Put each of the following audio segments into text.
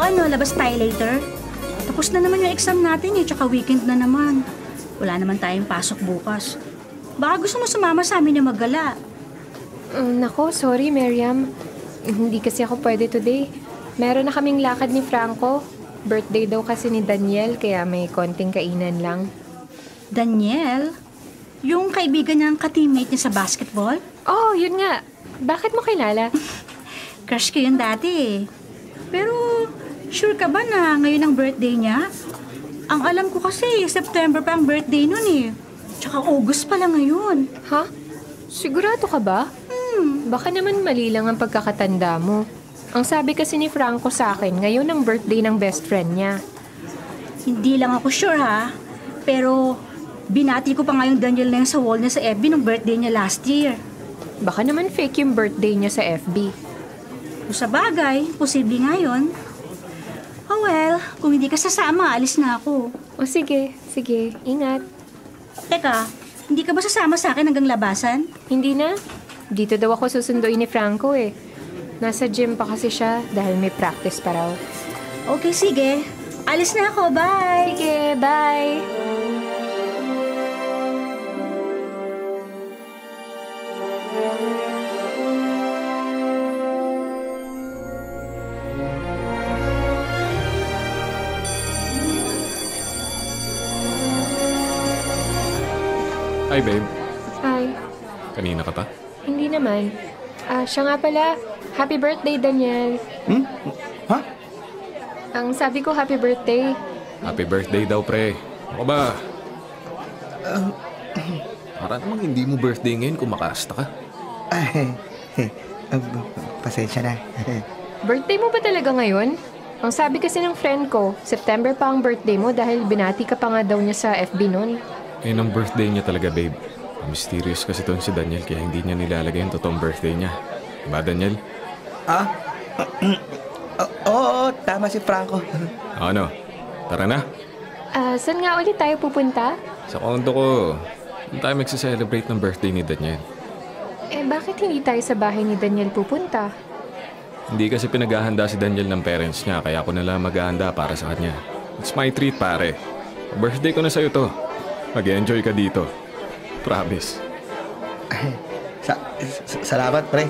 ano, labas tayo later? Tapos na naman yung exam natin eh, tsaka weekend na naman. Wala naman tayong pasok bukas. Baka gusto mo sumama sa amin na maggala. Nako, sorry Miriam. Hindi kasi ako pwede today. Meron na kaming lakad ni Franco. Birthday daw kasi ni Daniel, kaya may konting kainan lang. Daniel? Yung kaibigan niyang ka-teammate niya sa basketball? Oh, yun nga. Bakit mo kilala? Crush ko yun dati eh. Pero, sure ka ba na ngayon ang birthday niya? Ang alam ko kasi, September pa ang birthday nun eh. Tsaka August pa lang ngayon. Ha? Sigurado ka ba? Baka naman mali lang ang pagkakatanda mo. Ang sabi kasi ni Franco sa akin, ngayon ang birthday ng best friend niya. Hindi lang ako sure ha. Pero, binati ko pa nga yung Daniel na yung sa wall niya sa FB nung birthday niya last year. Baka naman fake yung birthday niya sa FB. O sa bagay, posible nga yun. Oh well, kung hindi ka sasama, alis na ako. O sige, ingat. Teka, hindi ka ba sasama sa akin hanggang labasan? Hindi na. Dito daw ako susunduin ni Franco eh. Nasa gym pa kasi siya dahil may practice pa raw. Okay, sige. Alis na ako, bye! Sige, bye! Hi, babe. Hi. Kanina ka pa? Hindi naman. Siya nga pala. Happy birthday, Daniel. Ha? Ang sabi ko, happy birthday. Happy birthday daw, pre. Ako ba? Para namang hindi mo birthday ngayon kung makasta ka. Pasensya na. Birthday mo ba talaga ngayon? Ang sabi kasi ng friend ko, September pa ang birthday mo dahil binati ka pa nga daw niya sa FB nun. Ngayon ang birthday niya talaga, babe. Mysterious kasi to si Daniel kaya hindi niya nilalagay yung totoong birthday niya. Diba, Daniel? Oo, tama si Franco. Ano? Tara na. Saan nga ulit tayo pupunta? Sa kondo ko. Hindi tayo magsiselebrate ng birthday ni Daniel. Bakit hindi tayo sa bahay ni Daniel pupunta? Hindi kasi pinaghahanda si Daniel ng parents niya kaya ako na lang maghahanda para sa kanya. It's my treat, pare. Birthday ko na sa'yo to. Mag-enjoy ka dito. Promise. Salamat, pre.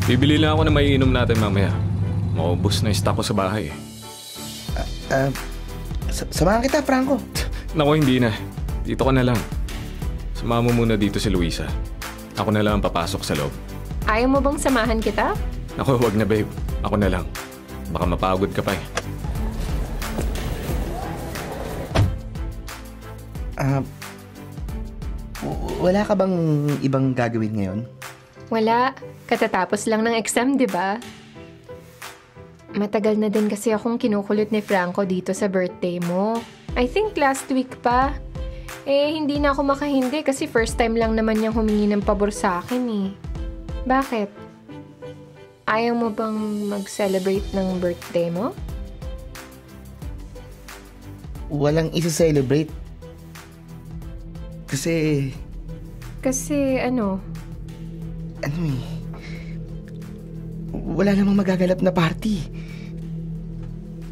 Bibili lang ako na maiinom natin mamaya. Maubos na yung stock ko sa bahay. Samahan kita, Franco. Naku, hindi na. Dito ka na lang. Samahan mo muna dito si Luisa. Ako na lang ang papasok sa loob. Ayaw mo bang samahan kita? Naku, wag na, babe. Ako na lang. Baka mapagod ka pa eh. Wala ka bang ibang gagawin ngayon? Wala. Katatapos lang ng exam, di ba? Matagal na din kasi akong kinukulit ni Franco dito sa birthday mo. I think last week pa. Hindi na ako makahindi kasi first time lang naman niyang humingi ng pabor sa akin eh. Bakit? Ayaw mo bang mag-celebrate ng birthday mo? Walang isi-celebrate. Kasi ano? Wala namang magaganap na party.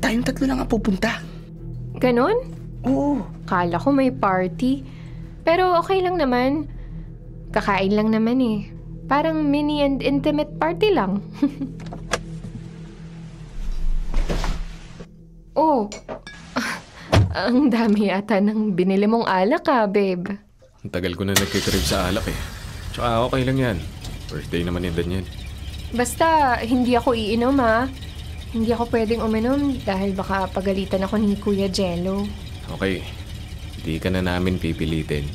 Tayong tatlo lang ang pupunta. Ganon? Oo. Kala ko may party. Pero okay lang naman. Kakain lang naman eh. Parang mini and intimate party lang. Oh. Ang dami yata ng binili mong alak babe. Ang tagal ko na nagkikrib sa alak eh. Tsaka okay lang yan. Birthday naman ni Daniel. Basta, hindi ako iinom Hindi ako pwedeng uminom dahil baka pagalitan ako ni Kuya Jello. Okay. Hindi ka na namin pipilitin.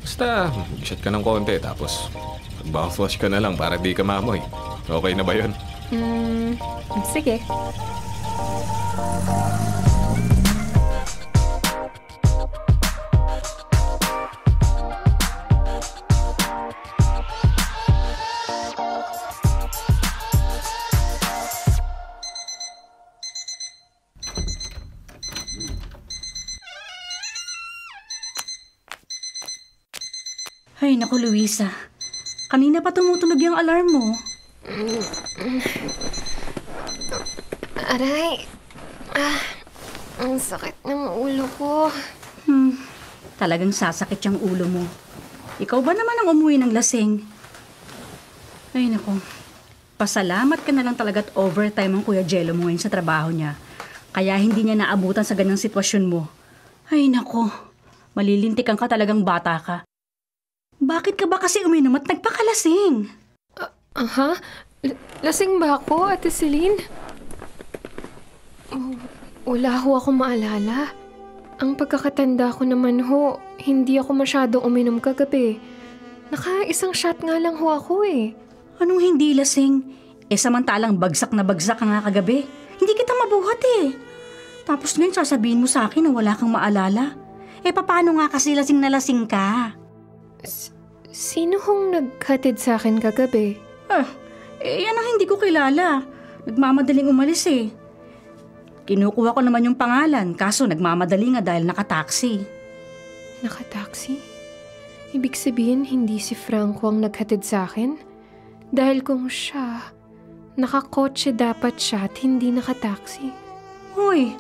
Basta, mag-shot ka ng konti tapos mag-mouthwash ka na lang para di ka mamoy. Okay na ba yun? Sige. Ay, naku, Luisa. Kanina pa tumutunog yung alarm mo. Aray. Ang sakit ng ulo ko. Talagang sasakit yung ulo mo. Ikaw ba naman ang umuwi ng lasing? Ay, naku. Pasalamat ka na lang talaga at overtime ang Kuya Jello mo ngayon sa trabaho niya. Kaya hindi niya naabutan sa ganyang sitwasyon mo. Ay, naku. Malilintikan ka, talagang bata ka. Bakit ka ba kasi uminom at nagpakalasing? Aha? Lasing ba ako, Ate Celine? Wala ho ako maalala. Ang pagkakatanda ko naman ho, hindi ako masyadong uminom kagabi. Naka-isang shot nga lang ho ako eh. Anong hindi lasing? Samantalang bagsak na bagsak ka nga kagabi. Hindi kita mabuhat eh. Tapos ngayon sasabihin mo sa akin na wala kang maalala. Paano nga kasi lasing na lasing ka? Sino hong naghatid sa akin kagabi? Yan ang hindi ko kilala. Nagmamadaling umalis eh. Kinukuha ko naman yung pangalan, kaso nagmamadali nga dahil nakataksi. Nakataksi? Ibig sabihin hindi si Franco ang naghatid sa akin? Dahil kung siya, nakakotse dapat siya at hindi nakataksi. Hoy,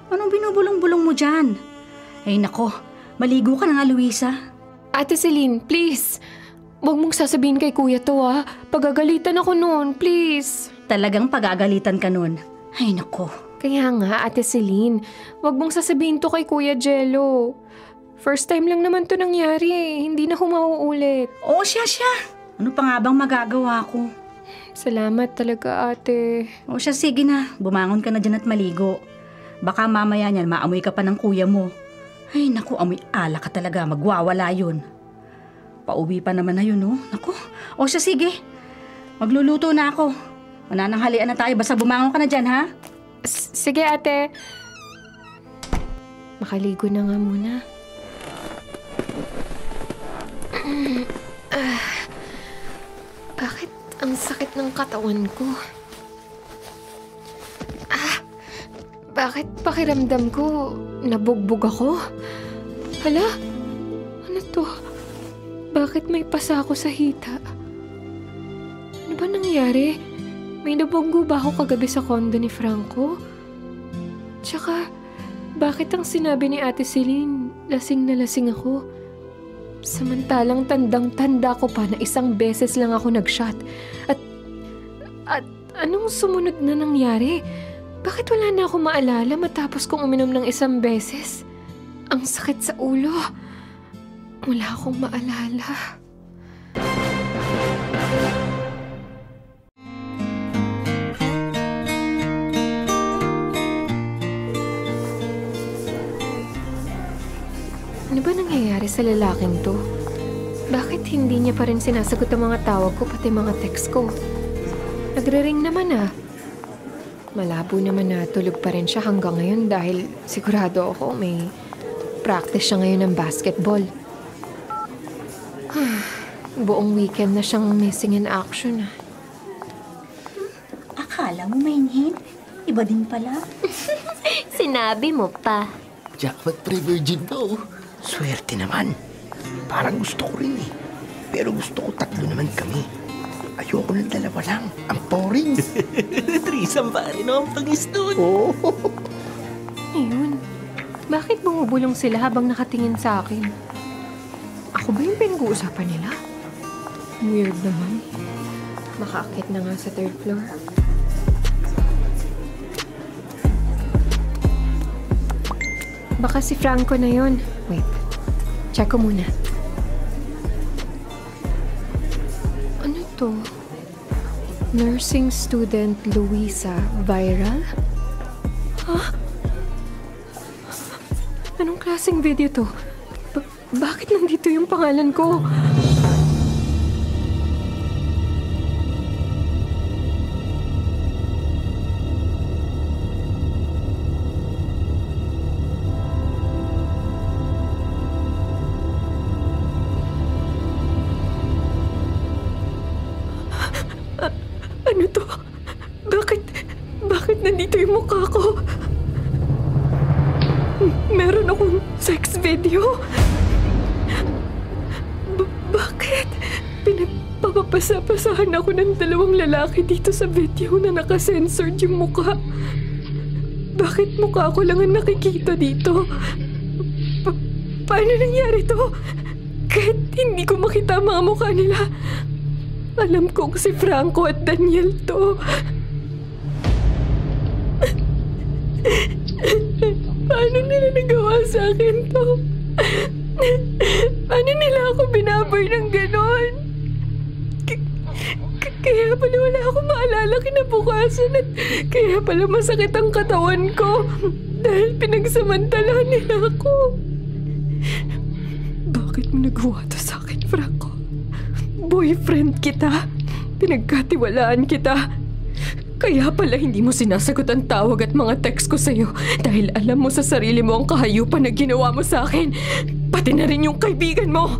anong binubulong-bulong mo dyan? Ay nako, maligo ka na nga, Luisa. Ate Celine, please! Huwag mong sasabihin kay kuya to ah. Pagagalitan ako noon, please. Talagang pagagalitan ka nun. Ay nako. Kaya nga, Ate Celine, huwag mong sasabihin to kay Kuya Jello. First time lang naman to nangyari eh. Hindi na humauulit. Oo, siya. Ano pa nga bang magagawa ko? Salamat talaga, ate. O siya, sige na. Bumangon ka na dyan at maligo. Baka mamaya niyan maamoy ka pa ng kuya mo. Ay naku, amoy ala ka talaga. Magwawala yun. Pauwi pa naman na yun, oh. Naku. O siya, sige. Magluluto na ako. Manananghalian na tayo. Basta bumangon ka na dyan, ha? Sige, ate. Makaligo na nga muna. Bakit ang sakit ng katawan ko? Bakit pakiramdam ko nabugbog ako? Hala? Ano to? Bakit may pasa ako sa hita? Ano ba nangyari? May nabunggo ba ako kagabi sa kondo ni Franco? Tsaka, bakit ang sinabi ni Ate Celine, lasing na lasing ako? Samantalang tandang-tanda ko pa na isang beses lang ako nag-shot. At anong sumunod na nangyari? Bakit wala na ako maalala matapos kong uminom ng isang beses? Ang sakit sa ulo. Wala akong maalala. Ano ba nangyayari sa lalaking to? Bakit hindi niya pa rin sinasagot ang mga tawag ko pati mga text ko? Nagre-ring naman ah. Malabo naman na tulog pa rin siya hanggang ngayon dahil sigurado ako may practice siya ngayon ng basketball. Buong weekend na siyang missing in action ah. Akala mo mainhin? Iba din pala. Sinabi mo pa. Jackpot pre-virgin daw. Swerte naman. Parang gusto ko rin eh. Pero gusto ko 3 naman kami. Ayoko ng 2 lang. Ang boring. Trisam pa rin ang pangis doon. Oo. Ayun. Bakit bumubulong sila habang nakatingin sa akin? Ako ba yung pinag-uusapan nila? Weird naman. Makaakit na nga sa 3rd floor. Baka si Franco na yun. Wait. Check ko muna. Ano to? Nursing student Luisa viral? Anong klaseng video to? Bakit nandito yung pangalan ko? Ano to? Bakit nandito yung mukha ko? Meron akong sex video? Bakit? Pinapapasa-pasahan ako ng 2 lalaki dito sa video na nakasensored yung mukha. Bakit mukha ko lang ang nakikita dito? Paano nangyari to? Kahit hindi ko makita ang mga mukha nila, alam kong si Franco at Daniel to. Paano nila nagawa sa akin to? Paano nila ako binaboy ng ganon? Kaya pala wala akong maalala kinabukasan at kaya pala masakit ang katawan ko dahil pinagsamantalahan nila ako. Bakit mo nagawa to sa akin, Franco? Boyfriend kita. Pinagkatiwalaan kita. Kaya pala hindi mo sinasagot ang tawag at mga text ko sa'yo dahil alam mo sa sarili mo ang kahayupan na ginawa mo sa akin. Pati na rin yung kaibigan mo.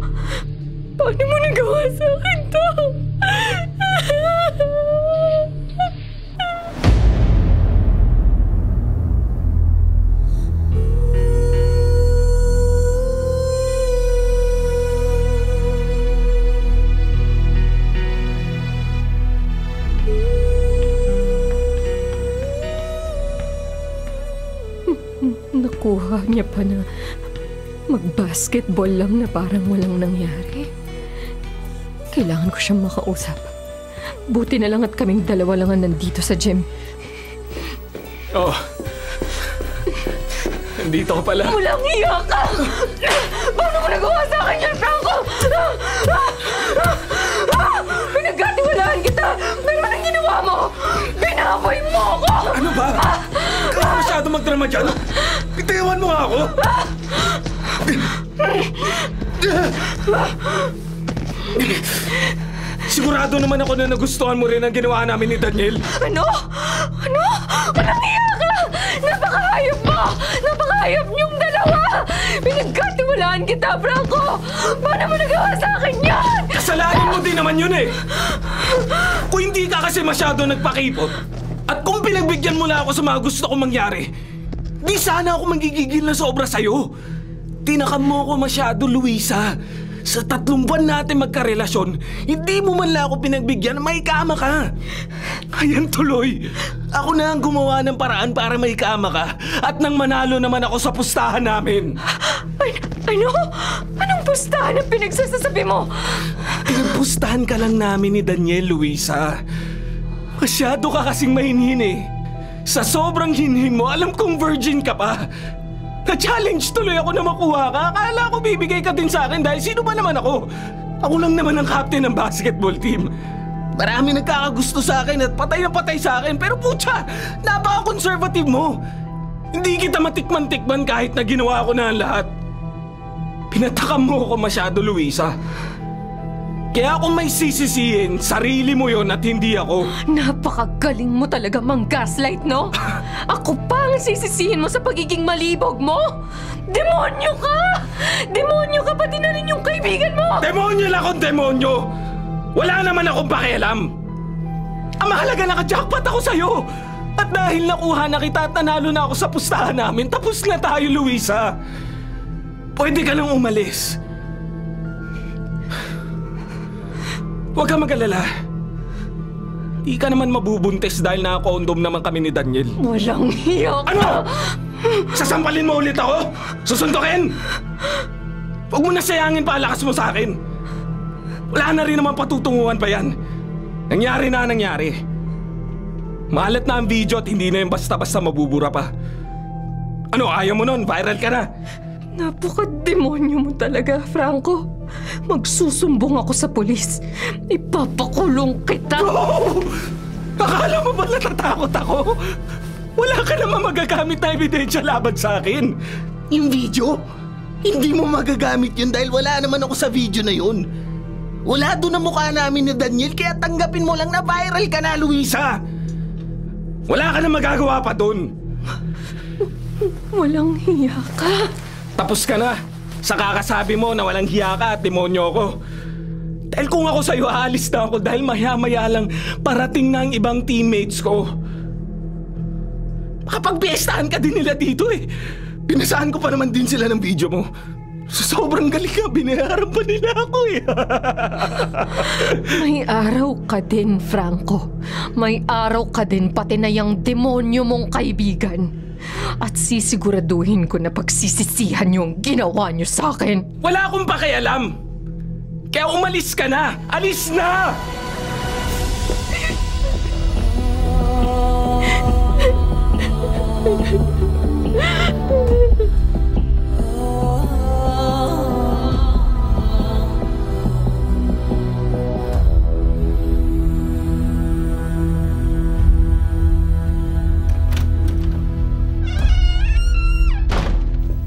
Paano mo nagawa sa akin to? Nakuha niya pa na mag-basketball lang na parang walang nangyari. Kailangan ko siyang makausap. Buti na lang at kaming 2 lang ang nandito sa gym. Oh. Nandito ka pala. Walang iya ka! Paano mo nagawa sa akin yan, Franco? Pinagkatiwalaan kita! Pero anong ginawa mo? Binaboy mo ako! Ano ba? Kaya masyado magdrama dyan. Itayawan mo nga ako. Sigurado naman ako na nagustuhan mo rin ang ginawa namin ni Daniel. Ano? Ano? Walang iya ka! Napakahayop mo! Napakahayop niyong 2! Pinagkatiwalaan kita, Franco! Paano mo nagawa sa akin yan? Kasalanan mo din naman yun eh. Kung hindi ka kasi masyado nagpakipot at kung pinagbigyan mo na ako sa mga gusto kong mangyari, di sana ako magigigil na sobra sa'yo. Tinakam mo ako masyado, Luisa. Sa 3 buwan natin magkarelasyon, hindi mo man lang ako pinagbigyan na maikama ka. Ayan tuloy. Ako na ang gumawa ng paraan para maikama ka at nang manalo naman ako sa pustahan namin. Ano? Anong pustahan ang pinagsasasabi mo? Pinagpustahan ka lang namin ni Daniel, Luisa. Masyado ka kasing mahinhin eh. Sa sobrang hinhin mo, alam kong virgin ka pa. Na-challenge tuloy ako na makuha ka. Akala ko bibigay ka din sa akin dahil sino ba naman ako? Ako lang naman ang captain ng basketball team. Marami nagkakagusto sa akin at patay na patay sa akin. Pero putya, napaka-conservative mo. Hindi kita matikman-tikman kahit na ginawa ko na ang lahat. Pinatakam mo ako masyado, Luisa. Kaya kung may sisisihin, sarili mo yon at hindi ako. Napakagaling mo talaga mang-gaslight, no? Ako pa ang sisisihin mo sa pagiging malibog mo? Demonyo ka! Demonyo ka, pati na rin yung kaibigan mo! Demonyo lang akong demonyo! Wala naman akong pakialam! Ang mahalaga naka-jackpot ako sa'yo! At dahil nakuha na kita at nanalo na ako sa pustahan namin, tapos na tayo, Luisa! Pwede ka lang umalis. Huwag ka mag-alala. Di ka naman mabubuntis dahil naka-condom naman kami ni Daniel. Walang hiya ka! Ano? Sasampalin mo ulit ako? Susundukin? Huwag mo na sayangin pa ang lakas mo sa akin. Wala na rin naman patutunguhan pa yan. Nangyari na nangyari. Maalat na ang video at hindi na yung basta-basta mabubura pa. Ano, ayaw mo nun? Viral ka na. Napaka-demonyo mo talaga, Franco. Magsusumbong ako sa pulis. Ipapakulong kita. Oh! Akala mo ba natatakot ako? Wala ka naman magagamit na ebidensya laban sa akin. Yung video? Hindi mo magagamit yun dahil wala naman ako sa video na yun. Wala doon ang mukha namin ni Daniel kaya tanggapin mo lang na viral ka na, Luisa. Wala ka na magagawa pa doon. Walang hiya ka. Tapos ka na. Sa kakasabi mo na walang hiya ka at demonyo ko. Dahil kung ako sa'yo, aalis na ako dahil maya-maya lang parating na ang ibang teammates ko. Makapagpiestahan ka din nila dito eh. Pinasahan ko pa naman din sila ng video mo. Sa sobrang galing ka, binayaran pa nila ako eh. May araw ka din, Franco. May araw ka din pati na yung demonyo mong kaibigan. At sisiguraduhin ko na pagsisisihan yung ginawa niyo sa akin. Wala akong pakialam. Kaya umalis ka na. Alis na!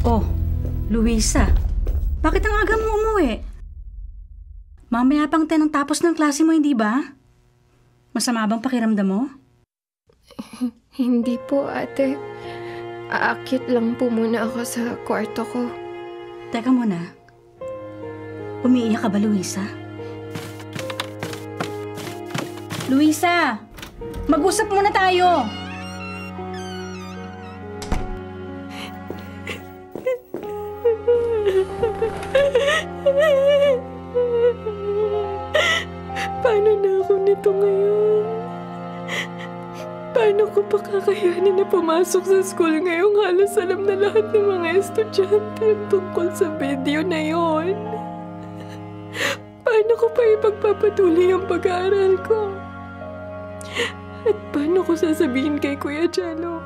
Oh, Luisa, bakit ang aga mo umuwi? Mamaya pang 10 ang tapos ng klase mo, hindi ba? Masama bang pakiramdam mo? Hindi po, ate. Aakit lang po muna ako sa kwarto ko. Teka muna. Umiiyak ka ba, Luisa? Luisa! Mag-usap muna tayo! Paano na ako nito ngayon? Paano ko pa kakayanin na pumasok sa school ngayong halos alam na lahat ng mga estudyante yung tungkol sa video na yon? Paano ko pa ipagpapatuloy ang pag-aaral ko? At paano ko sasabihin kay Kuya Jello?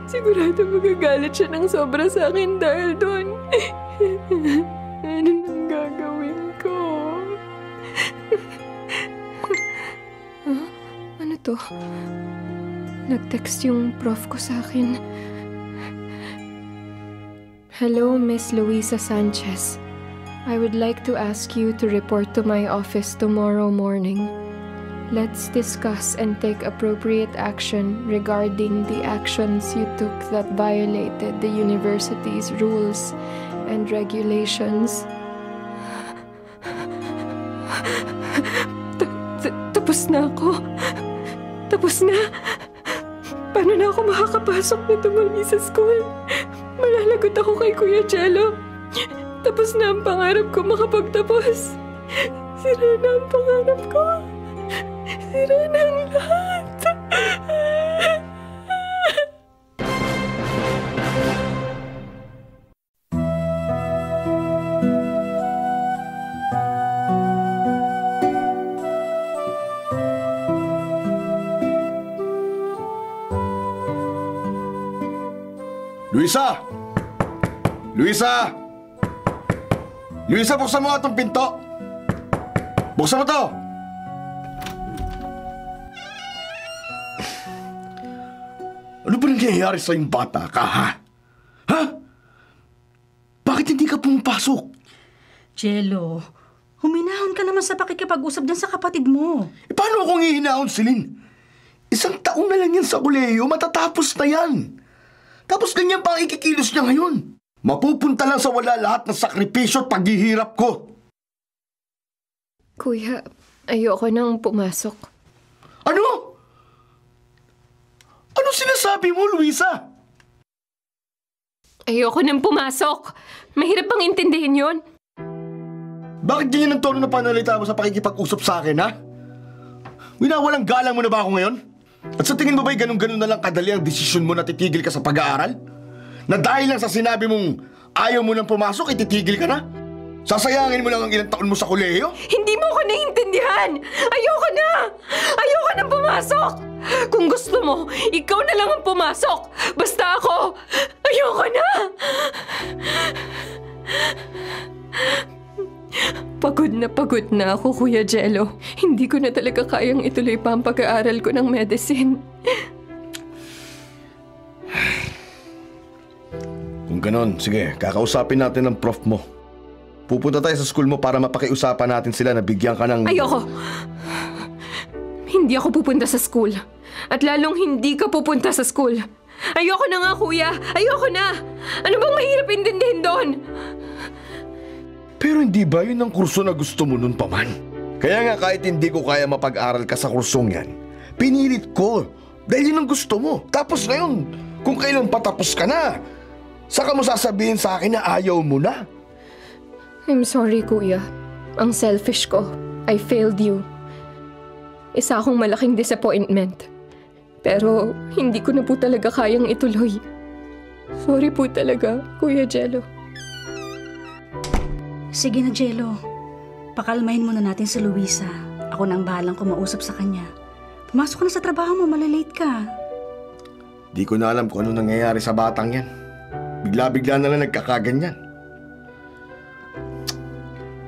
Sigurado magagalit siya ng sobra sa akin dahil doon. Ano nang gagawin ko? Ano to? Nag-text yung prof ko sa akin. Hello, Miss Luisa Sanchez. I would like to ask you to report to my office tomorrow morning. Let's discuss and take appropriate action regarding the actions you took that violated the university's rules and regulations. Tapos na ako. Tapos na. Paano na ako makakapasok nito muli sa school? Malalagot ako kay Kuya Jello. Tapos na ang pangarap ko makapagtapos. Sira na ang pangarap ko. Sira na ang lahat. Luisa! Luisa! Luisa, buksan mo nga itong pinto! Buksan mo to! Ano ba nangyayari sa yung bata ka, ha? Ha? Bakit hindi ka pumapasok? Jello, huminahon ka naman sa pakikipag-usap dyan sa kapatid mo. Paano akong hihinahon, Celine? 1 taon na lang yan sa kolehiyo, matatapos na yan. Tapos ganyan pa ang ikikilos niya ngayon. Mapupunta lang sa wala lahat ng sakripisyo at paghihirap ko. Kuya, ayoko nang pumasok. Ano? Ano sinasabi mo, Luisa? Ayoko nang pumasok. Mahirap bang intindihin yon? Bakit ganyan ang tono na panalita mo sa pakikipag-usap sa akin, ha? Winawalang galang mo na ba ako ngayon? At sa tingin mo ba'y ganun-ganun na lang kadali ang desisyon mo na titigil ka sa pag-aaral? Na dahil lang sa sinabi mong ayaw mo nang pumasok, ititigil ka na? Sasayangin mo lang ang ilang taon mo sa kolehiyo? Hindi mo ko naiintindihan! Ayoko na! Ayoko nang pumasok! Kung gusto mo, ikaw na lang ang pumasok! Basta ako! Ayoko na! Pagod na ako, Kuya Jello. Hindi ko na talaga kayang ituloy pa ang pag-aaral ko ng medicine. Kung ganon, sige, kakausapin natin ang prof mo. Pupunta tayo sa school mo para mapakiusapan natin sila na bigyan ka ng... Ayoko! Hindi ako pupunta sa school. At lalong hindi ka pupunta sa school. Ayoko na nga, Kuya! Ayoko na! Ano bang mahirap intindihin doon? Pero hindi ba yun ang kurso na gusto mo nun pa man? Kaya nga kahit hindi ko kaya mapag-aral ka sa kursong yan, pinilit ko dahil yun ang gusto mo. Tapos ngayon, kung kailan patapos ka na, saka mo sasabihin sa akin na ayaw mo na. I'm sorry, kuya. Ang selfish ko. I failed you. Isa akong malaking disappointment. Pero hindi ko na po talaga kayang ituloy. Sorry po talaga, Kuya Jello. Sige na, Jello. Pakalmahin muna natin si Luisa. Ako na ang bahalang kumausap sa kanya. Pumasok ka na sa trabaho mo, malalate ka. Di ko na alam kung ano nangyayari sa batang yan. Bigla-bigla na lang nagkakaganyan.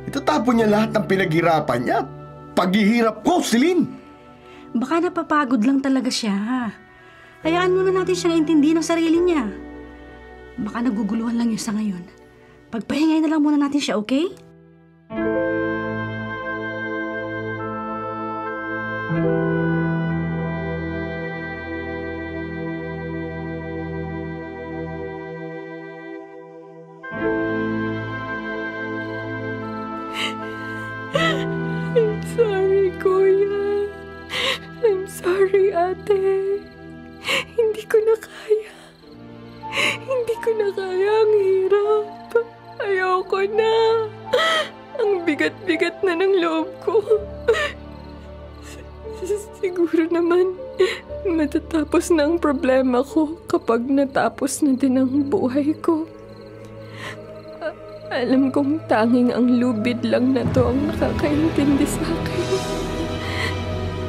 Itatapon niya lahat ng pinaghirapan niya. Paghihirap ko, Celine! Baka napapagod lang talaga siya. Hayaan muna natin siyang intindihin ang sarili niya. Baka naguguluhan lang yun sa ngayon. Pagpahingay na lang muna natin siya, okay? I'm sorry, Kuya. I'm sorry, Ate. Hindi ko na kaya. Hindi ko na kaya ang hirap. Ayoko na. Ang bigat-bigat na ng loob ko. Siguro naman, matatapos na ang problema ko kapag natapos na din ang buhay ko. Alam kong tanging ang lubid lang na to ang nakakaintindi sa akin.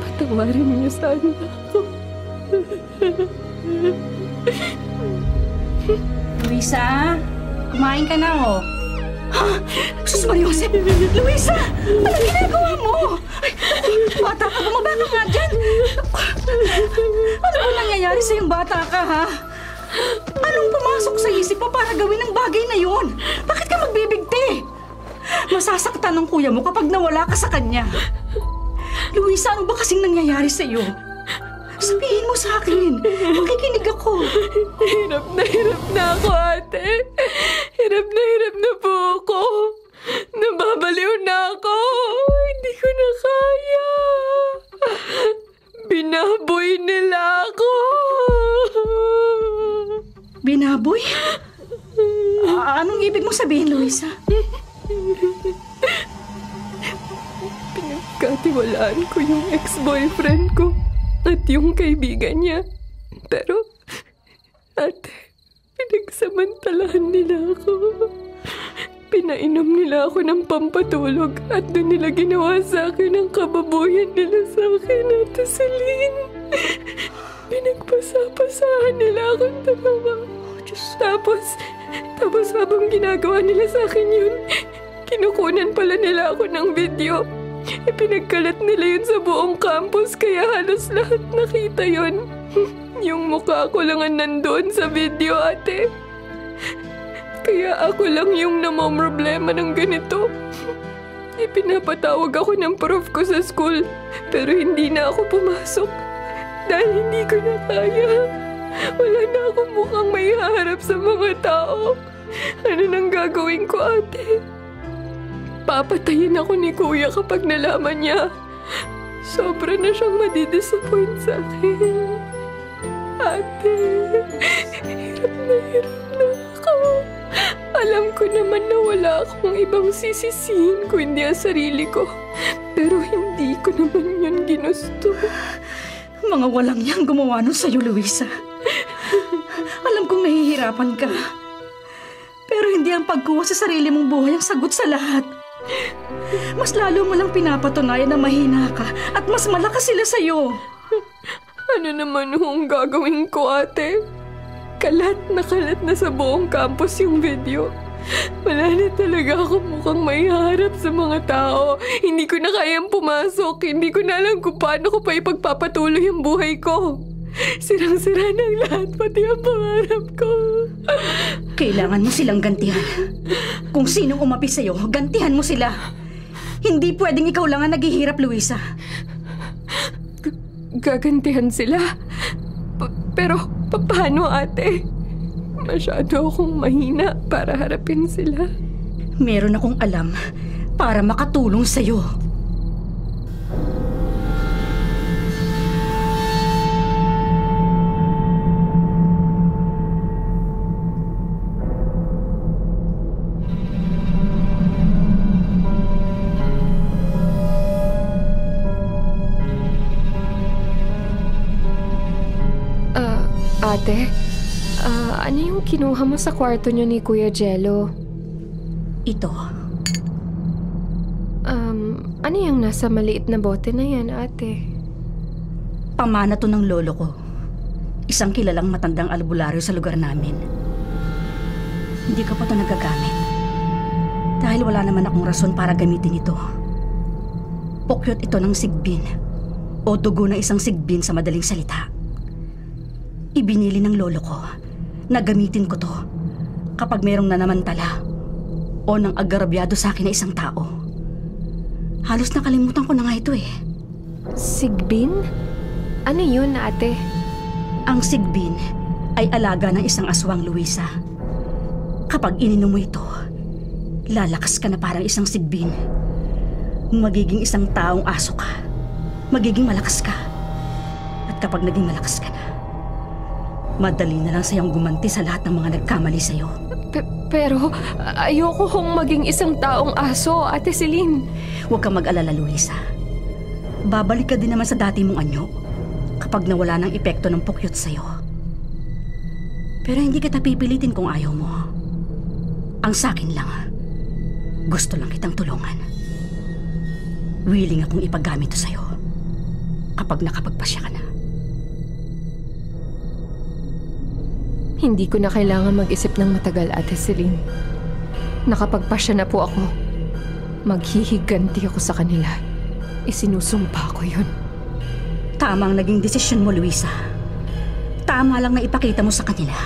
Patawarin niyo sana ako. Luisa, kumain ka na, oh. Ha? Sus Mariosep! Luisa! Anong ginagawa mo? Ay, bata ka, bumaba ka nga dyan! Ano ba nangyayari sa yung bata ka, ha? Anong pumasok sa isip mo para gawin ang bagay na yun? Bakit ka magbibigti? Masasaktan ng kuya mo kapag nawala ka sa kanya. Luisa, ano ba kasing nangyayari sa iyo? Sabihin mo sa akin. Makikinig ako. Hirap na ako, ate. Hirap na po ako. Nababaliw na ako. Hindi ko na kaya. Binaboy nila ako. Binaboy? Anong ibig mong sabihin, Luisa? Pinagkatiwalaan ko yung ex-boyfriend ko at yung kaibigan niya. Pero, ate, pinagsamantalahan nila ako. Pinainom nila ako ng pampatulog at doon nila ginawa sa akin ang kababoyan nila sa akin, Ate Celine. Pinagpasapasahan nila akong dalawa. Tapos habang ginagawa nila sa akin yun, kinukunan pala nila ako ng video. Ipinagkalat nila yun sa buong campus kaya halos lahat nakita yun. Yung mukha ko lang ang nandoon sa video, ate. Kaya ako lang yung namomroblema ng ganito. Ipinapatawag ako ng prof ko sa school pero hindi na ako pumasok dahil hindi ko na kaya. Wala na akong mukhang may haharap sa mga tao. Ano nang gagawin ko, ate? Papatayin ako ni kuya kapag nalaman niya. Sobra na siyang madidisappoint sa akin. Ate, hirap na ako. Alam ko naman na wala akong ibang sisisihin kundi ang sarili ko. Pero hindi ko naman yun ginusto. Mga walang yang gumawa nun sa'yo, Luisa. Alam kong nahihirapan ka. Pero hindi ang pagkuha sa sarili mong buhay ang sagot sa lahat. Mas lalo mo lang pinapatunayan na mahina ka at mas malakas sila sa'yo. Ano naman ang gagawin ko, ate? Kalat na sa buong campus yung video. Wala na talaga ako mukhang may harap sa mga tao. Hindi ko na kayang pumasok. Hindi ko na alam kung paano ko pa ipagpapatuloy ang buhay ko. Sirang-sira ng lahat, pati ang pangarap ko. Kailangan mo silang gantihan. Kung sinong umapi sa'yo, gantihan mo sila. Hindi pwedeng ikaw lang ang naghihirap, Luisa. Gagantihan sila? Pero paano, ate? Masyado akong mahina para harapin sila. Meron akong alam para makatulong sa'yo. ate. Ano yung kinuha mo sa kwarto niyo ni Kuya Jello? Ito. Ano yung nasa maliit na bote na yan, ate? Pamana to ng lolo ko. Isang kilalang matandang albularyo sa lugar namin. Hindi ko pa ito nagagamit. Dahil wala naman akong rason para gamitin ito. Pukyot ito ng sigbin. O dugo na isang sigbin sa madaling salita. Ibinili ng lolo ko na gamitin ko to kapag mayroong nanamantala o nang agarabyado sa akin na isang tao. Halos nakalimutan ko na nga ito eh. Sigbin? Ano yun, ate? Ang sigbin ay alaga ng isang aswang, Luisa. Kapag ininom mo ito, lalakas ka na parang isang sigbin. Magiging isang taong aso ka. Magiging malakas ka. At kapag naging malakas ka na, madali na lang sa'yong gumanti sa lahat ng mga nagkamali sa'yo. Pero ayoko kong maging isang taong aso, Ate Celine. Huwag kang mag-alala, Luisa. Babalik ka din naman sa dati mong anyo kapag nawala ng epekto ng pukyot sa'yo. Pero hindi kita pipilitin kung ayaw mo. Ang sakin lang, gusto lang kitang tulungan. Willing akong ipagamit to sa'yo kapag nakapagpasya ka na. Hindi ko na kailangan mag-isip ng matagal, Ate Celine. Nakapagpasya na po ako. Maghihiganti ako sa kanila. Isinusumpa ko yun. Tama ang naging desisyon mo, Luisa. Tama lang na ipakita mo sa kanila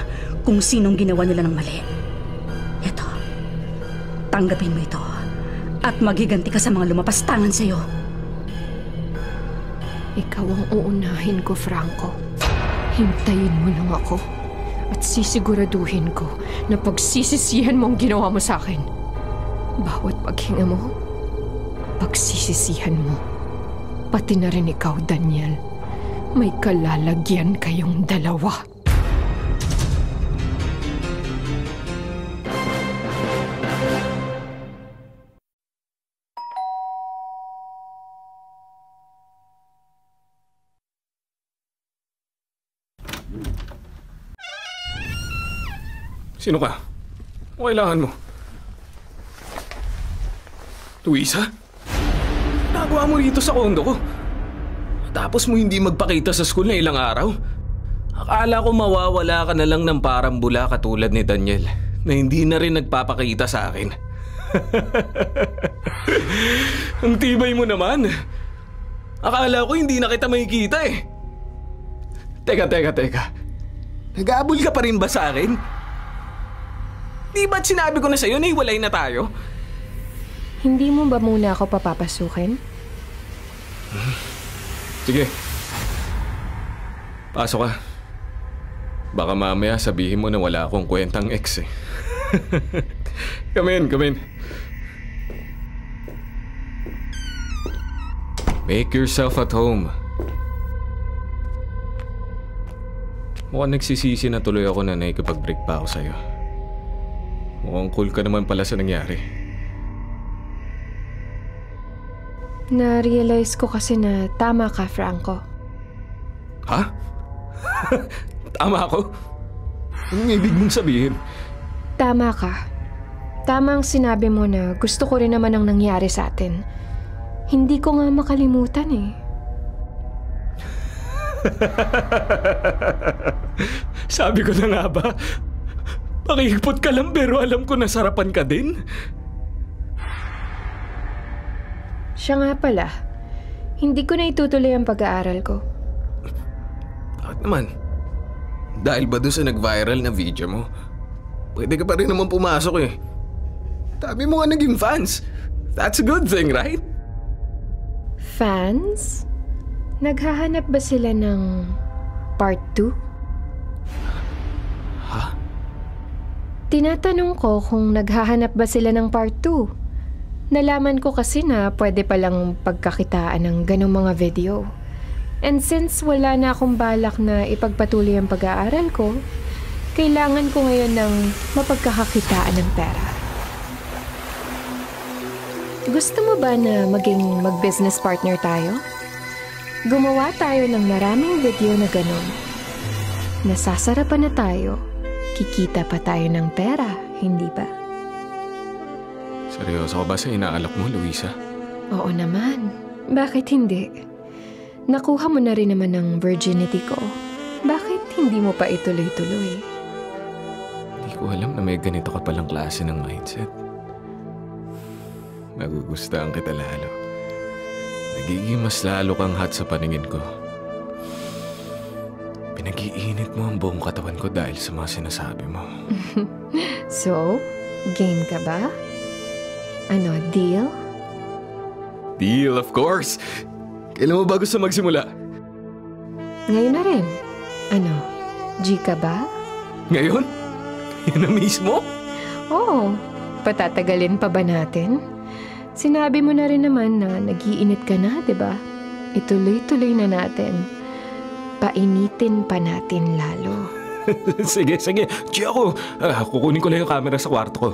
kung sinong ginawa nila ng mali. Eto, tanggapin mo ito at maghiganti ka sa mga lumapastangan sa'yo. Ikaw ang uunahin ko, Franco. Hintayin mo lang ako. At sisiguraduhin ko na pagsisisihan mo ang ginawa mo sa akin. Bawat paghinga mo, pagsisisihan mo. Pati na rin ikaw, Daniel. May kalalagyan kayong dalawa. Sino ka? O kailangan mo? Luisa? Nagawa mo rito sa kondo ko. Tapos mo hindi magpakita sa school na ilang araw. Akala ko mawawala ka na lang ng parang bula katulad ni Daniel na hindi na rin nagpapakita sa akin. Ang tibay mo naman. Akala ko hindi na kita makikita eh. Teka. Nag-aabol ka pa rin ba sa akin? Di ba't sinabi ko na sa'yo na hiwalay na tayo? Hindi mo ba muna ako papapasukin? Sige. Pasok ka. Baka mamaya sabihin mo na wala akong kwentang ex eh. Come in. Make yourself at home. Mukhang nagsisisi na tuloy ako na nakikipag-break pa ako sa'yo. Mukhang cool ka naman pala sa nangyari. Na-realize ko kasi na tama ka, Franco. Ha? Tama ako? Anong ibig mong sabihin? Tama ka. Tama ang sinabi mo na gusto ko rin naman ang nangyari sa atin. Hindi ko nga makalimutan eh. Sabi ko na nga ba? Pakihipot ka lang pero alam ko na sarapan ka din. Siya nga pala, hindi ko na itutuloy ang pag-aaral ko. Bakit naman? Dahil ba doon sa nag-viral na video mo? Pwede ka pa rin naman pumasok eh. Dami mo nga naging fans. That's a good thing, right? Fans? Naghahanap ba sila ng part 2? Tinatanong ko kung naghahanap ba sila ng part 2. Nalaman ko kasi na pwede palang pagkakitaan ng ganong mga video. And since wala na akong balak na ipagpatuloy ang pag-aaral ko, kailangan ko ngayon ng mapagkakakitaan ng pera. Gusto mo ba na maging mag-business partner tayo? Gumawa tayo ng maraming video na ganon. nasasarapan na tayo, kikita pa tayo ng pera, hindi ba? Seryoso ka ba sa inaalok mo, Luisa? Oo naman. Bakit hindi? Nakuha mo na rin naman ang virginity ko. Bakit hindi mo pa ituloy-tuloy? Hindi ko alam na may ganito ka palang klase ng mindset. Nagugustuhan kita lalo. Nagiging mas lalo kang hot sa paningin ko. Pinag-iinit mo ang buong katawan ko dahil sa mga sinasabi mo. So, game ka ba? Ano, deal? Deal, of course! Kailan mo ba gusto magsimula? Ngayon na rin. Ano, G ka ba? Ngayon? Yan na mismo? Oo. Patatagalin pa ba natin? Sinabi mo na rin naman na nag-iinit ka na, di ba? Ituloy-tuloy na natin. Painitin pa natin lalo. Sige. G ako. Kukunin ko lang yung camera sa kwarto ko.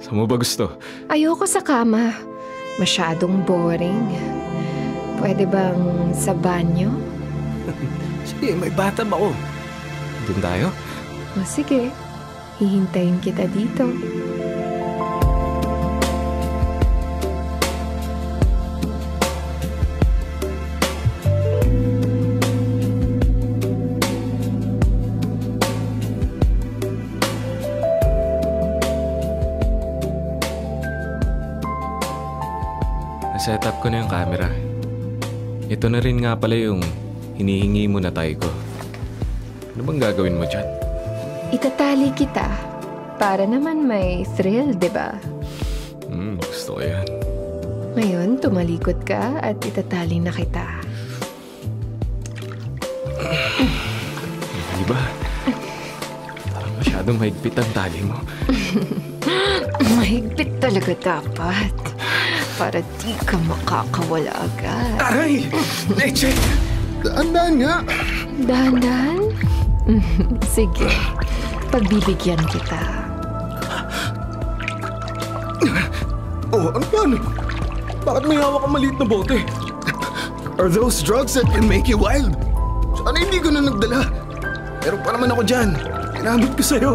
Saan mo ba gusto? Ayoko sa kama. Masyadong boring. Pwede bang sa banyo? Sige, may batam ako. Doon tayo? O sige, hihintayin kita dito. Set up ko na yung camera. Ito na rin nga pala yung hinihingi mo na tayo ko. Ano bang gagawin mo dyan? Itatali kita. Para naman may thrill, di ba? Gusto ko yan. Ngayon, tumalikod ka at itatali na kita. Di ba? Parang masyadong mahigpit ang tali mo. Mahigpit talaga dapat. Para di ka makakawala agad. Aray! Leche! Dahan-dahan nga. Dahan-dahan? Sige. Pagbibigyan kita. Oh, ano yan? Bakit may hawak kang maliit na bote? Are those drugs that can make you wild? Sana hindi ko na nagdala. Pero pa naman ako dyan. Kinamit ko sa'yo.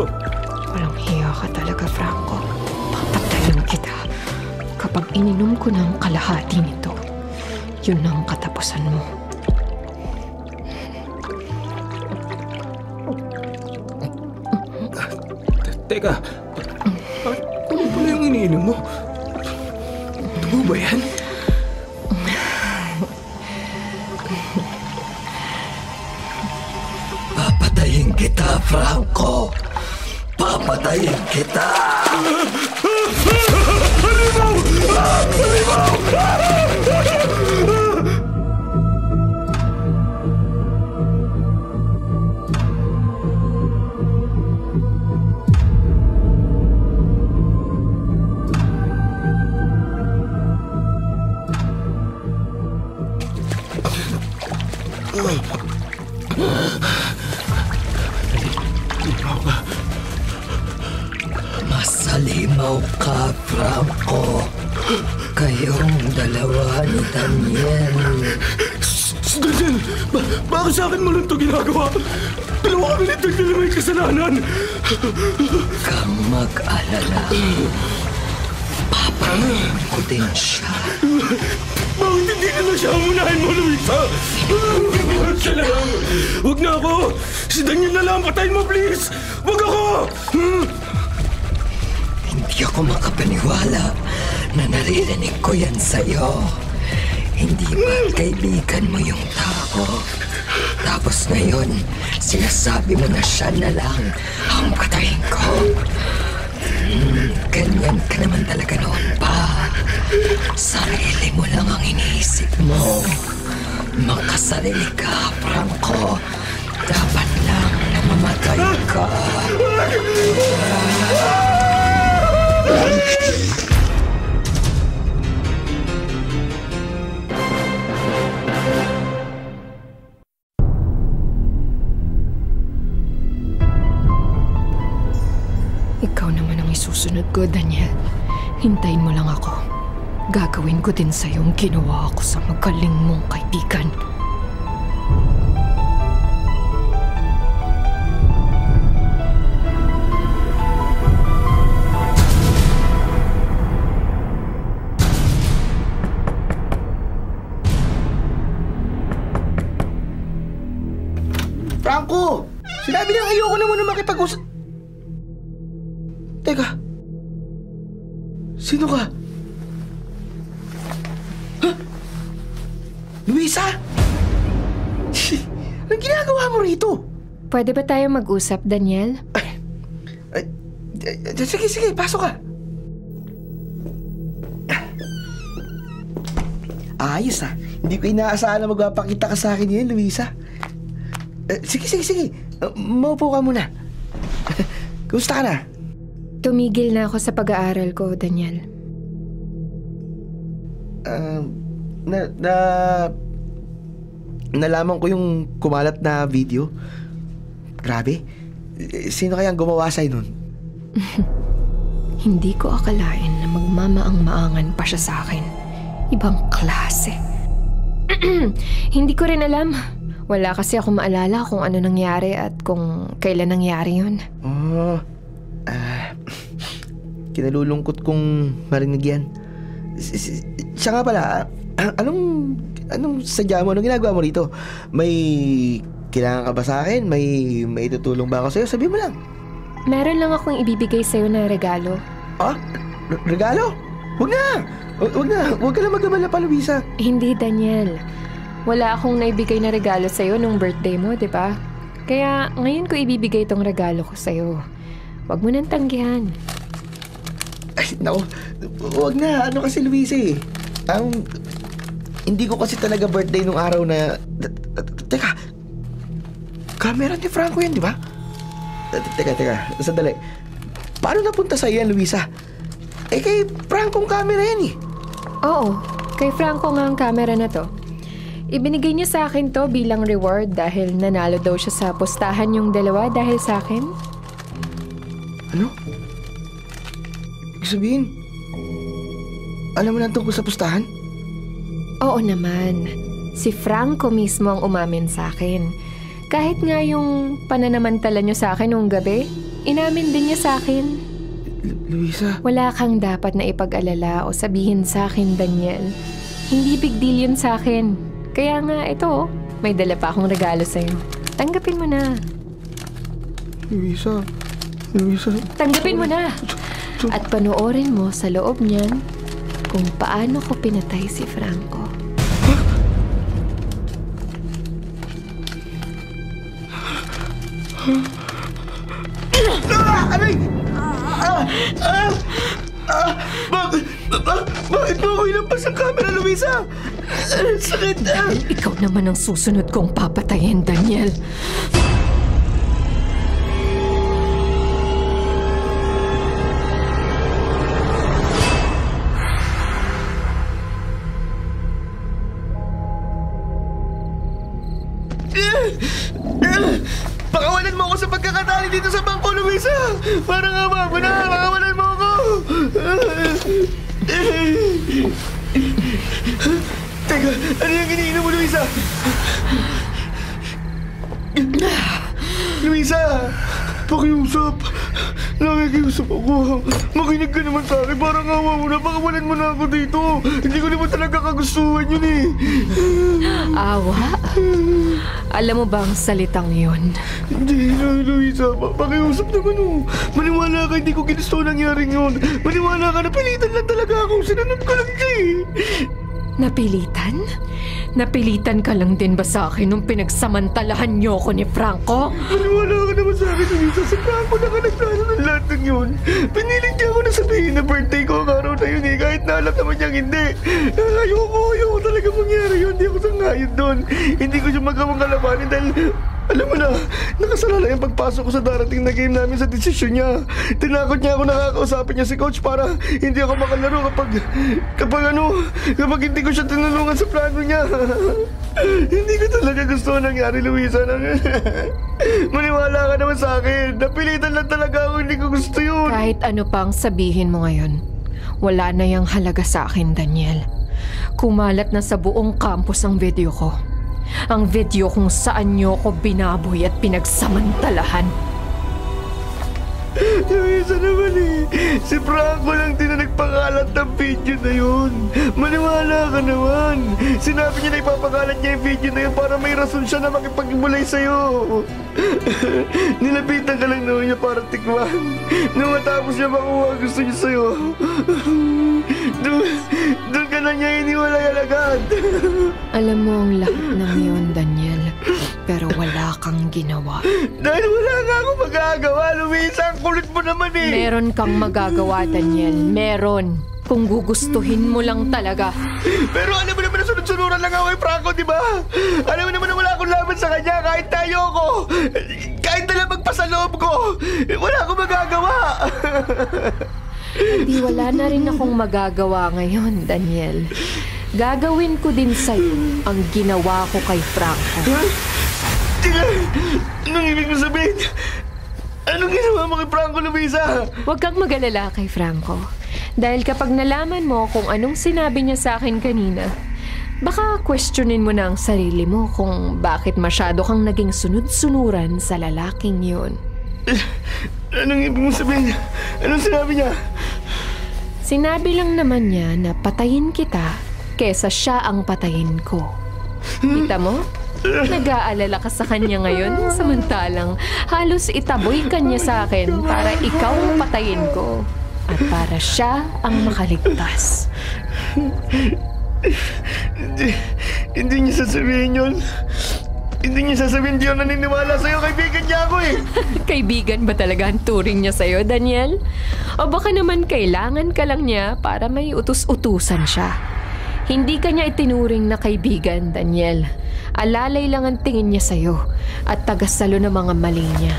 Walang hiya ka talaga, Franco. Papatayin kita. Kapag ininom ko ng kalahati nito, yun ang katapusan mo. Teka, ano pala yung iniinom mo? Tubo ba yan? Papatayin kita, Franco! Papatayin kita! Masalimaw ka, Franco. Kayong dalawa ni Daniel. Daniel! Bakit sa akin mo lang ito ginagawa? Dalawa kami nito na may kasalanan. Kang mag-alala. Papatayin ko din siya. Bakit hindi ka na siya umunahin mo, Luisa? Siya na lang. Huwag na ako. Si Daniel na lang. Patayin mo, please. Huwag ako. Hindi ako makapaniwala na naririnig ko yan sa'yo. Hindi ba kaibigan mo yung tao? Tapos ngayon, sinasabi mo na siya na lang ang patayin ko. Ganyan ka naman talaga noon pa. Sarili mo lang ang iniisip mo. Makasarili ka, Franco. Dapat lang na mamatay ka. Ikaw naman ang isusunod ko, Daniel. Hintayin mo lang ako. Gagawin ko din sa'yo ang ginawa ko sa magaling mong kaibigan. Franco! Sinabi lang ayoko na muna makipag-usap. Teka. Sino ka? Huh? Luisa? Anong ginagawa mo rito? Pwede ba tayo mag-usap, Daniel? Sige, pasok ka. Ayos ah. Hindi ko inaasahan na magpapakita ka sa akin yun, Luisa. Sige. Maupo ka muna. Kumusta ka na? Tumigil na ako sa pag-aaral ko, Daniel. Nalaman ko yung kumalat na video. Grabe. Sino kayang gumawa sa'yo nun? Hindi ko akalain na magmamaang-maangan pa siya sa akin. Ibang klase. Hindi ko rin alam. Wala kasi ako maalala kung ano nangyari at kung kailan nangyari yun. Kinalulungkot kong marinig yan. Siya nga pala, anong sadya mo? Anong ginagawa mo rito? May kailangan ka ba sa akin? May tutulong ba ako sa'yo? Sabi mo lang. Meron lang akong ibibigay sa'yo na regalo. Regalo? Huwag na! Huwag ka lang mag-abala pa, Luisa. Hindi, Daniel. Wala akong naibigay na regalo sa'yo nung birthday mo, di ba? Kaya ngayon ko ibibigay itong regalo ko sa'yo. Huwag mo nang tanggihan. Ay, naku. Huwag na. Ano kasi, Luisa eh. Hindi ko kasi talaga birthday nung araw na... Teka. Camera ni Franco yan, di ba? Teka. Sandali. Paano napunta sa'yo yan, Luisa? Kay Franco ang camera yan eh. Oo, kay Franco nga ang camera na to. Ibinigay niya sa akin to bilang reward dahil nanalo daw siya sa pustahan yung dalawa dahil sa akin. Ano? Ibig sabihin, alam mo na tungkol sa pustahan? Oo naman. Si Franco mismo ang umamin sa akin. Kahit nga yung pananamantala niyo sa akin nung gabi, inamin din niya sa akin. Luisa. Wala kang dapat na ipag-alala o sabihin sa akin, Daniel. Hindi big deal yun sa akin. Kaya nga, ito, may dala pa akong regalo sa'yo. Tanggapin mo na. Luisa. Tanggapin mo na. At panoorin mo sa loob niyan kung paano ko pinatay si Franco. Aray! Bakit mo ako inampas ang camera, Luisa? Sakit! Ikaw naman ang susunod kong papatayin, Daniel. Pakawalan mo ako sa pagkakatali dito sa bangko, Luisa! Parang ama mo na! Pakawalan mo ako! Teka, ano yung iniinom mo, Luisa? Luisa! Pakiusap! Nakikiusap ako. Makinig ka naman sa akin. Parang awa mo na. Pakawalan mo na ako dito. Hindi ko naman talaga kagustuhan yun eh. Awa? Alam mo ba ang salitang yun? Hindi na, Luisa. Pakiusap naman oh. Maniwala ka, hindi ko ginusto nangyaring yun. Maniwala ka, napilitan lang talaga ako. Sinunod ko lang siya eh. Napilitan? Napilitan ka lang din ba sa akin nung pinagsamantalahan niyo ko ni Franco? Maniwala ka naman sa akin, Luisa. Si Franco na ka nagplano ng lahat ng yun. Pinilit niya ako na sabihin na birthday ko ang araw na yun eh. Kahit na alam naman niyang hindi. Ayoko talaga mangyari yun. Hindi ako sangayon doon. Hindi ko siya magawang kalabanin dahil... Alam mo na, nakasala lang yung pagpasok ko sa darating na game namin sa desisyon niya. Tinakot niya ako nakakausapin niya si coach para hindi ako makalaro kapag hindi ko siya tinulungan sa plano niya. Hindi ko talaga gusto nangyari, Luisa. Maniwala ka naman sa akin. Napilitan lang talaga ako, hindi ko gusto yun. Kahit ano pang sabihin mo ngayon, wala na yung halaga sa akin, Daniel. Kumalat na sa buong campus ang video ko. Ang video kung saan niyo ko binaboy at pinagsamantalahan. Luisa naman eh. Si Franco lang din na nagpangalan ipapakalat ng video na yun. Maniwala ka naman. Sinabi niya na ipapakalat niya yung video na yun para may rason siya na makipag-ibulay sa'yo. Nilapitan ka lang naman niya para tikman. Nung matapos niya makuha gusto niya sa'yo. Doon ka na niya iniwalay agad. Alam mo ang lahat ng yun, Daniel. Pero wala kang ginawa. Dahil wala nga ako magagawa, Luisa. Ang kulit mo naman eh. Meron kang magagawa, Daniel. Meron. Kung gugustuhin mo lang talaga. Pero alam mo naman na sunod-sunuran lang ako kay Franco, di ba? Alam mo naman na wala akong laban sa kanya kahit tayo ko. Kahit na lang magpasaloob ko. Wala akong magagawa. Hindi wala na rin akong magagawa ngayon, Daniel. Gagawin ko din sa'yo ang ginawa ko kay Franco. Anong ibig mo sabihin? Anong ginawa mo kay Franco, Luisa? Huwag kang mag-alala kay Franco. Dahil kapag nalaman mo kung anong sinabi niya sa akin kanina, baka questionin mo na ang sarili mo kung bakit masyado kang naging sunod-sunuran sa lalaking yun. Anong ibig mo sabihin? Anong sinabi niya? Sinabi lang naman niya na patayin kita kesa siya ang patayin ko. Kita mo? Nag-aalala ka sa kanya ngayon, samantalang halos itaboy ka niya sa akin para ikaw ang patayin ko at para siya ang makaligtas. Hindi niya sasabihin yun. Hindi niya sasabihin, di ako naniniwala sa'yo. Kaibigan niya ako eh. Kaibigan ba talaga ang turing niya sa'yo, Daniel? O baka naman kailangan ka lang niya para may utus-utusan siya. Hindi ka niya itinuring na kaibigan, Daniel. Alalay lang ang tingin niya sa'yo at tagasalo ng mga mali niya.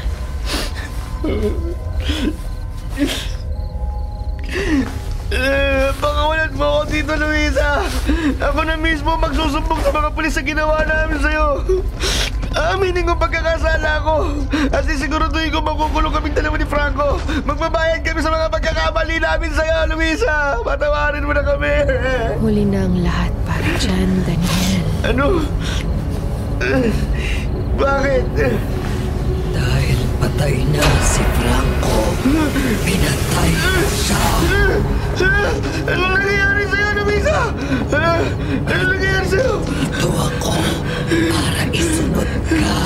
Baka walat mo ako dito, Luisa. Ako na mismo magsusumbong sa mga pulis sa ginawa namin sa'yo. Aminin ko pagkakasala ko. At sisiguraduhin ko makukulong kaming dalawa ni Franco. Magbabayad kami sa mga pagkakamali namin sa'yo, Luisa. Patawarin mo na kami. Huli na ang lahat para dyan, Daniel. Ano? Bakit? Dahil patay na si Franco, pinatay ko siya. Anong nangyayari sa'yo, Luisa? Anong nangyayari sa'yo? Ito ako para isunod ka.